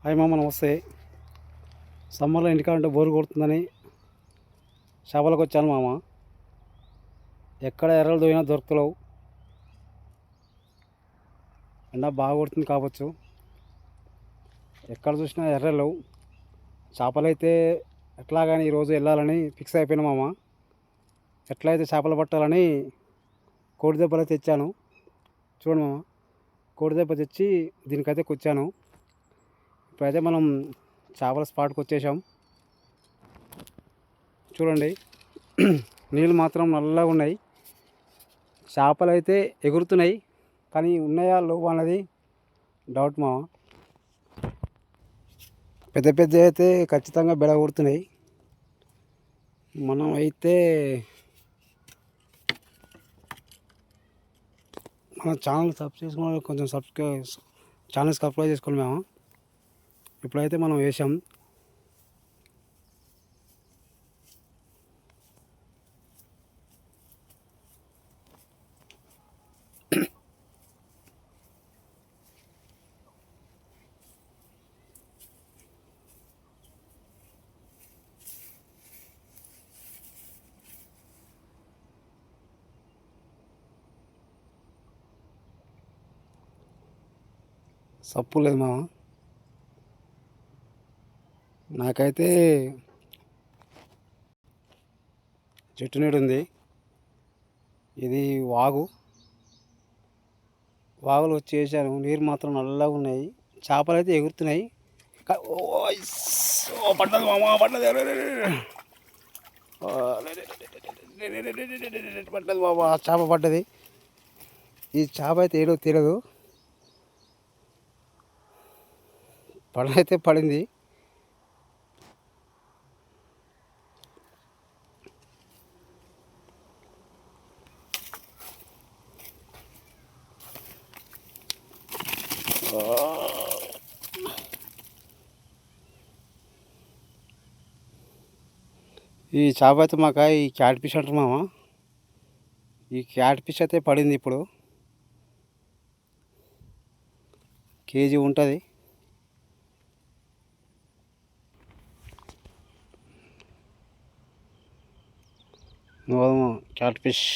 Hi మామ, నమస్తే. సమ్మర్లో ఇంటికాడంటే బోరు కొడుతుందని చేపలకు వచ్చాను మామ. ఎక్కడ ఎర్రలు దొరికినా దొరకలేవు. ఎండ బాగా కొడుతుంది కావచ్చు. ఎక్కడ చూసినా ఎర్రలు చేపలు అయితే ఎట్లాగని ఈరోజు వెళ్ళాలని ఫిక్స్ అయిపోయినా మామ. ఎట్లయితే చేపలు పట్టాలని కోడి దెబ్బలు అయితే తెచ్చాను. చూడండి మామ, కోడి దెబ్బ తెచ్చి దీనికైతే కూర్చాను. ఇప్పుడైతే మనం చేపల స్పాట్కి వచ్చేసాం. చూడండి, నీళ్ళు మాత్రం నల్లగా ఉన్నాయి. చేపలు అయితే ఎగురుతున్నాయి, కానీ ఉన్నాయా లోపు అన్నది డౌట్ మామ. పెద్ద పెద్ద అయితే ఖచ్చితంగా బెడ కొడుతున్నాయి. మనం అయితే మన ఛానల్ సబ్స్క్రైబ్ చేసుకోవాలి, కొంచెం ఛానల్ సబ్స్క్రైబ్ చేసుకోవాలి మేము. ఇప్పుడైతే మనం వేసాం. సప్పు లేదు మామ. నాకైతే చెట్టు నీడు ఉంది. ఇది వాగులు వచ్చి వేసాను. నీరు మాత్రం నల్లగా ఉన్నాయి. చేపలు అయితే ఎగురుతున్నాయి. పడ్డది మామ, పడ్డది. పడ్డది బాబా, చేప పడ్డది. ఈ చేప అయితే ఏడో తెలియదు, పడైతే పడింది. ఈ చేప అయితే మాకు ఈ క్యాట్ ఫిష్ అంటారు మామ. ఈ క్యాట్ ఫిష్ అయితే పడింది. ఇప్పుడు కేజీ ఉంటుంది. క్యాట్ ఫిష్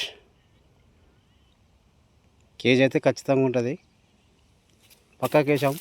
కేజీ అయితే ఖచ్చితంగా ఉంటుంది. పక్కా కేసాం.